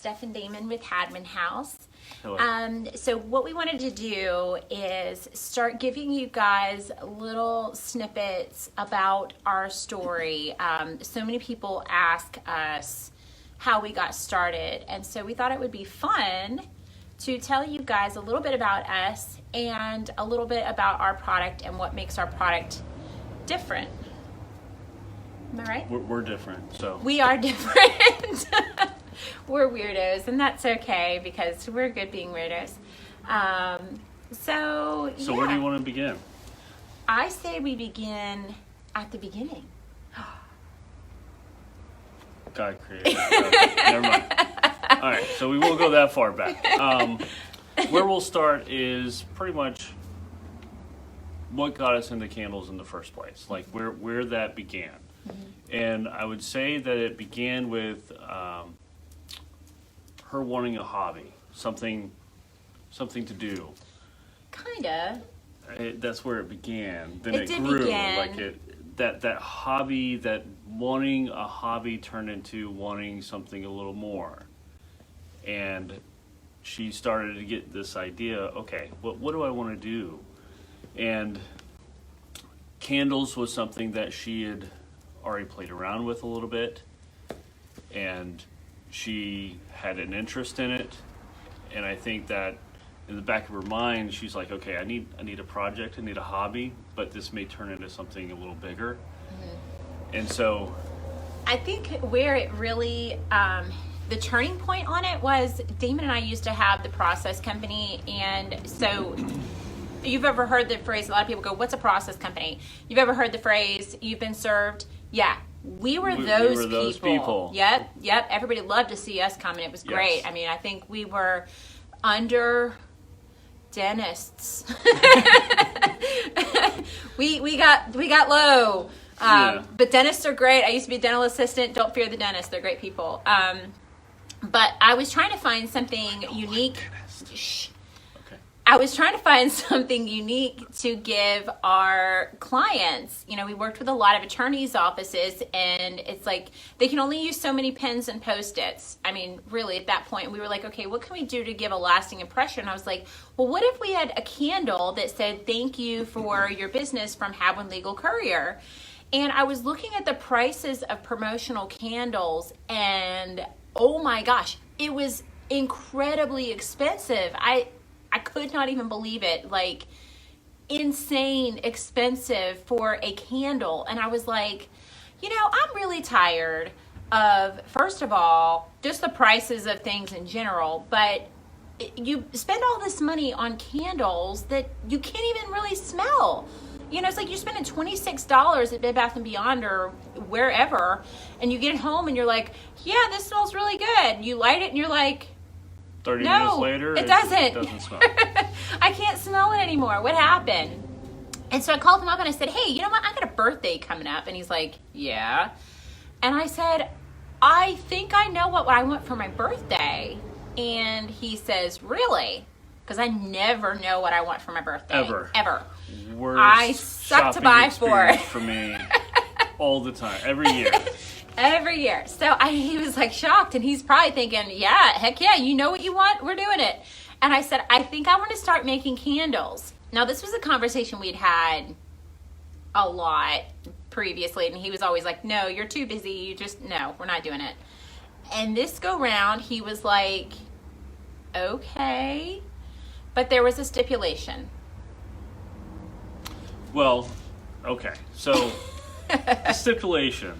Steph and Damon with Hadwin House. Hello. So what we wanted to do is start giving you guys little snippets about our story. So many people ask us how we got started, and so we thought it would be fun to tell you guys a little bit about us and a little bit about our product and what makes our product different. Am I right? We're different, so. We are different. We're weirdos, and that's okay because we're good being weirdos. So where do you want to begin? I say we begin at the beginning. God created. Never mind. All right, so we won't go that far back. Where we'll start is pretty much what got us into candles in the first place, like where that began. Mm-hmm. And I would say that it began with her wanting a hobby, something to do. Kinda. That's where it began. Then it it did grew. Begin. Like that hobby, that wanting a hobby turned into wanting something a little more. And she started to get this idea, okay, what do I want to do? And candles was something that she had already played around with a little bit, and she had an interest in it. And I think that in the back of her mind, she's like, okay, I need a project, I need a hobby, but this may turn into something a little bigger. Mm-hmm. And so I think where it really the turning point on it was Damon and I used to have the process company, and so you've ever heard the phrase, a lot of people go, what's a process company? You've ever heard the phrase, you've been served? Yeah, we were those people. Yep, everybody loved to see us come, and it was great. Yes. I mean, I think we were under dentists. we got low. But dentists are great. I used to be a dental assistant. Don't fear the dentist. They're great people. But I was trying to find something unique. I was trying to find something unique to give our clients. You know, we worked with a lot of attorneys' offices, and it's like they can only use so many pens and Post-its. I mean, really, at that point, we were like, okay, what can we do to give a lasting impression? I was like, well, what if we had a candle that said, thank you for your business from Hadwin Legal Courier? And I was looking at the prices of promotional candles, and oh my gosh, it was incredibly expensive. I could not even believe it, like insane expensive for a candle. And I was like, you know, I'm really tired of, first of all, just the prices of things in general, but you spend all this money on candles that you can't even really smell. You know, it's like you're spending $26 at Bed Bath & Beyond or wherever, and you get home and you're like, yeah, this smells really good. You light it and you're like, 30 minutes later, it doesn't. It doesn't smell. I can't smell it anymore. What happened? And so I called him up and I said, hey, you know what? I got a birthday coming up. And he's like, yeah. And I said, I think I know what I want for my birthday. And he says, really? Because I never know what I want for my birthday. Ever. Worst I suck to buy for me all the time, every year. Every year. So he was like shocked, and he's probably thinking, yeah, heck yeah, you know what you want? We're doing it. And I said, I think I want to start making candles. Now, this was a conversation we'd had a lot previously, and he was always like, no, you're too busy. No, we're not doing it. And this go round, he was like, okay. But there was a stipulation. Well, okay. So, the stipulation.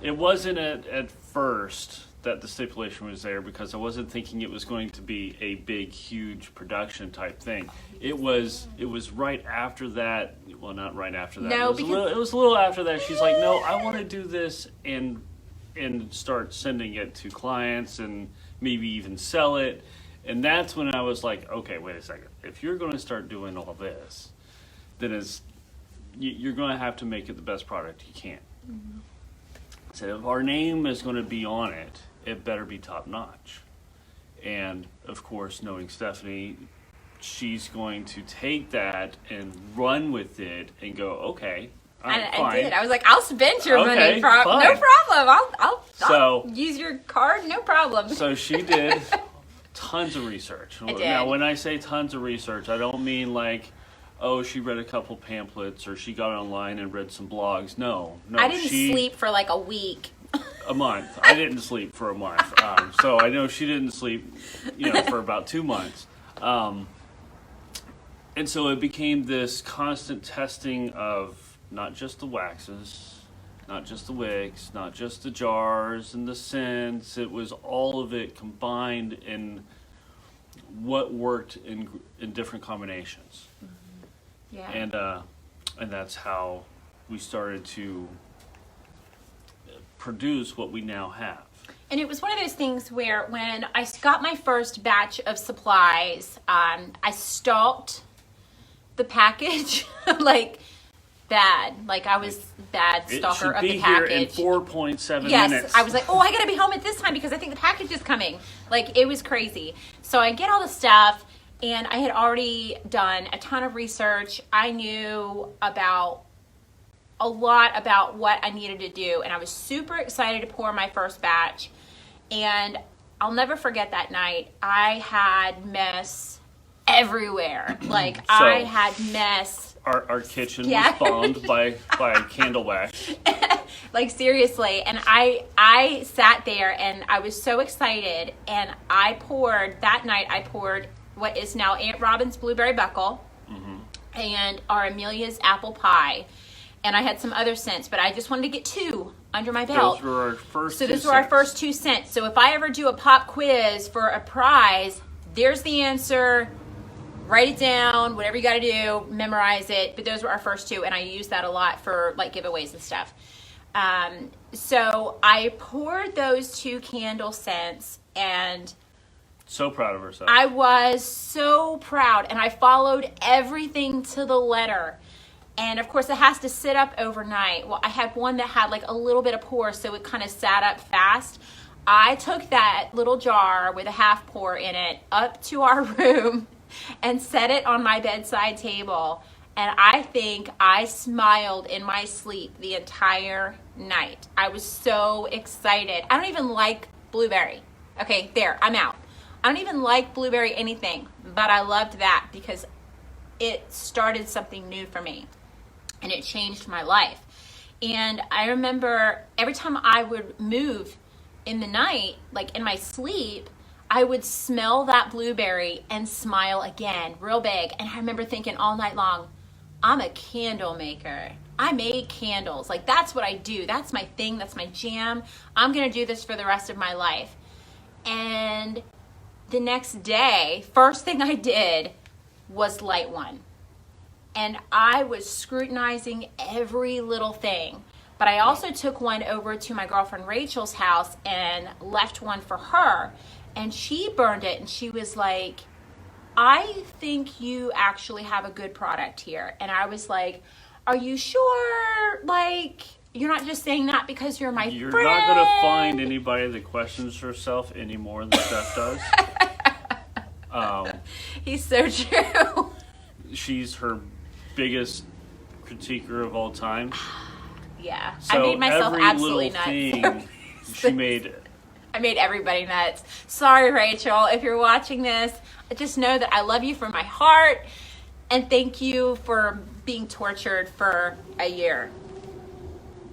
It wasn't at first that the stipulation was there because I wasn't thinking it was going to be a big, huge production type thing. It was right after that. Well, not right after that. No, it was a little after that. She's like, no, I want to do this and start sending it to clients and maybe even sell it. And that's when I was like, okay, wait a second. If you're going to start doing all this, then you're going to have to make it the best product you can. Mm-hmm. So if our name is going to be on it, it better be top notch. And of course, knowing Stephanie, she's going to take that and run with it and go, okay, I did. I was like, I'll spend your money. Fine. No problem. I'll So- use your card. No problem. So she did tons of research. I did. Now, when I say tons of research, I don't mean like, oh, she read a couple pamphlets or she got online and read some blogs. No. I didn't sleep for like a week. A month. I didn't sleep for a month. So I know she didn't sleep, for about 2 months. And so it became this constant testing of not just the waxes, not just the wicks, not just the jars and the scents. It was all of it combined in what worked in different combinations. Yeah. And that's how we started to produce what we now have. And it was one of those things where when I got my first batch of supplies, I stalked the package like bad. Like I was bad stalker of the package. It should be here in 4.7 yes, minutes. I was like, oh, I gotta be home at this time because I think the package is coming. Like it was crazy. So I get all the stuff, and I had already done a ton of research. I knew a lot about what I needed to do, and I was super excited to pour my first batch. And I'll never forget that night. I had mess everywhere. Like I had mess. Our kitchen was bombed by candle wax. Like seriously. And I sat there and I was so excited, and I poured what is now Aunt Robin's blueberry buckle and our Amelia's apple pie. And I had some other scents, but I just wanted to get 2 under my belt. Those were our first So those were our first 2 scents. So if I ever do a pop quiz for a prize, there's the answer. Write it down, whatever you got to do, memorize it. But those were our first 2, and I use that a lot for like giveaways and stuff. So I poured those 2 candle scents, and so proud of herself. I was so proud, and I followed everything to the letter. And of course it has to sit up overnight. Well, I had one that had like a little bit of pour, so it kind of sat up fast. I took that little jar with a half pour in it up to our room and set it on my bedside table. And I think I smiled in my sleep the entire night. I was so excited. I don't even like blueberry. Okay, there, I'm out. I don't even like blueberry anything, but I loved that because it started something new for me. And it changed my life. And I remember every time I would move in the night, like in my sleep, I would smell that blueberry and smile again, real big. And I remember thinking all night long, I'm a candle maker. I make candles. Like that's what I do. That's my thing. That's my jam. I'm going to do this for the rest of my life. And the next day, first thing I did was light one. And I was scrutinizing every little thing. But I also took one over to my girlfriend Rachel's house and left one for her. And she burned it, and she was like, I think you actually have a good product here. And I was like, are you sure? Like, you're not just saying that because you're my You're friend? not going to find anybody that questions herself any more than Steph does. He's so true. She's her biggest critiquer of all time. Yeah. So I made myself every absolutely little nuts. thing I made everybody nuts. Sorry, Rachel, if you're watching this. Just know that I love you from my heart, and thank you for being tortured for a year.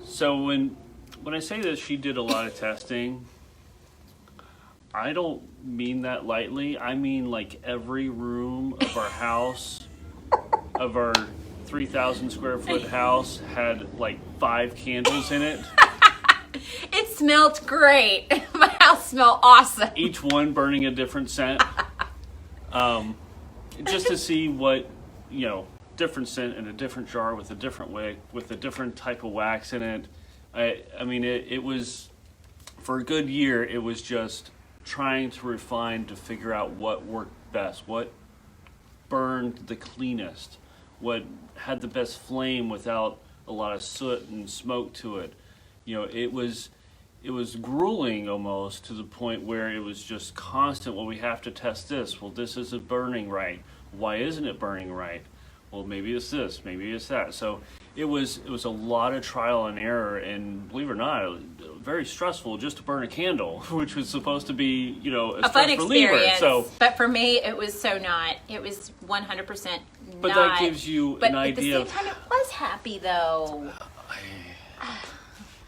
So when I say that she did a lot of testing, I don't mean that lightly. I mean like every room of our house, of our 3,000 square foot house, had like 5 candles in it. It smelled great. My house smelled awesome. Each one burning a different scent. Just to see what, different scent in a different jar with a different wick, with a different type of wax in it. I mean, it was, for a good year, it was just trying to refine to figure out what worked best, what burned the cleanest, what had the best flame without a lot of soot and smoke to it. It was grueling almost, to the point where it was just constant. Well, we have to test this. Well, this isn't burning right. Why isn't it burning right? Well, maybe it's this, maybe it's that. So it was a lot of trial and error, and believe it or not, very stressful just to burn a candle, which was supposed to be, you know, a fun stress reliever. experience. So, but for me, it was so not. It was 100% not. but that gives you an idea. But at the same time, it was happy though.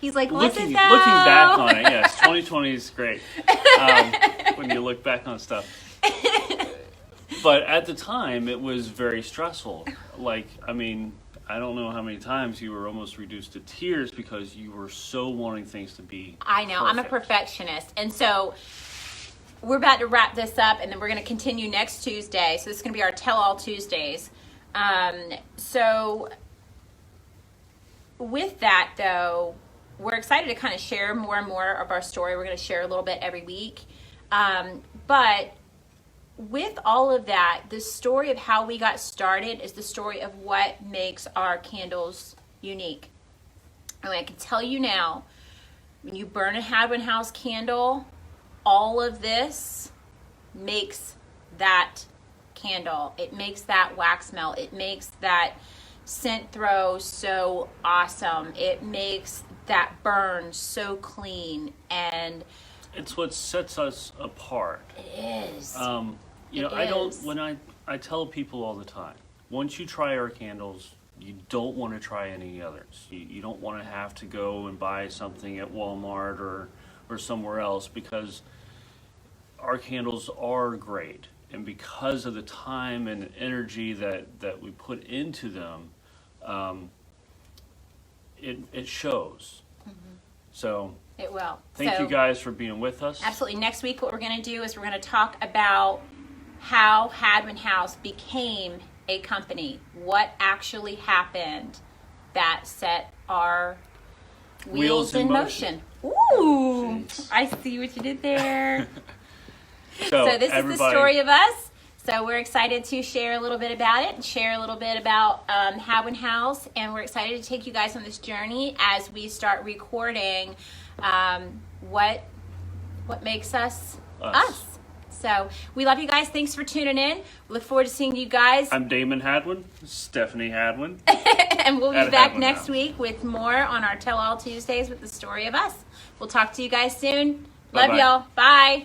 He's like, was looking it though? back on it, yes, 2020 is great when you look back on stuff. But at the time, it was very stressful. Like, I mean, I don't know how many times you were almost reduced to tears because you were so wanting things to be I know. I'm a perfect. perfectionist. And so we're about to wrap this up, and then we're going to continue next Tuesday. So this is going to be our Tell-All Tuesdays. So with that, though, we're excited to kind of share more and more of our story. We're going to share a little bit every week. But with all of that, the story of how we got started is the story of what makes our candles unique. And I can tell you now, when you burn a Hadwin House candle, all of this makes that candle. It makes that wax melt. It makes that scent throw so awesome. It makes that burn so clean, and It's what sets us apart. it is. You know, when I tell people all the time, once you try our candles, you don't want to try any others. You don't want to have to go and buy something at Walmart or somewhere else, because our candles are great. And because of the time and energy that we put into them, it shows. Mm-hmm. So It will. thank you guys for being with us. Absolutely. Next week, what we're going to do is we're going to talk about how Hadwin House became a company. What actually happened that set our wheels in motion. Ooh, Jeez. I see what you did there. So So this is the story of us. So we're excited to share a little bit about it and share a little bit about Hadwin House. And we're excited to take you guys on this journey as we start recording what makes us us. So we love you guys. Thanks for tuning in. We look forward to seeing you guys. I'm Damon Hadwin, Stephanie Hadwin. And we'll be At back Hadwin next House. week with more on our Tell All Tuesdays with the story of us. We'll talk to you guys soon. Love Bye-bye. y'all. Bye.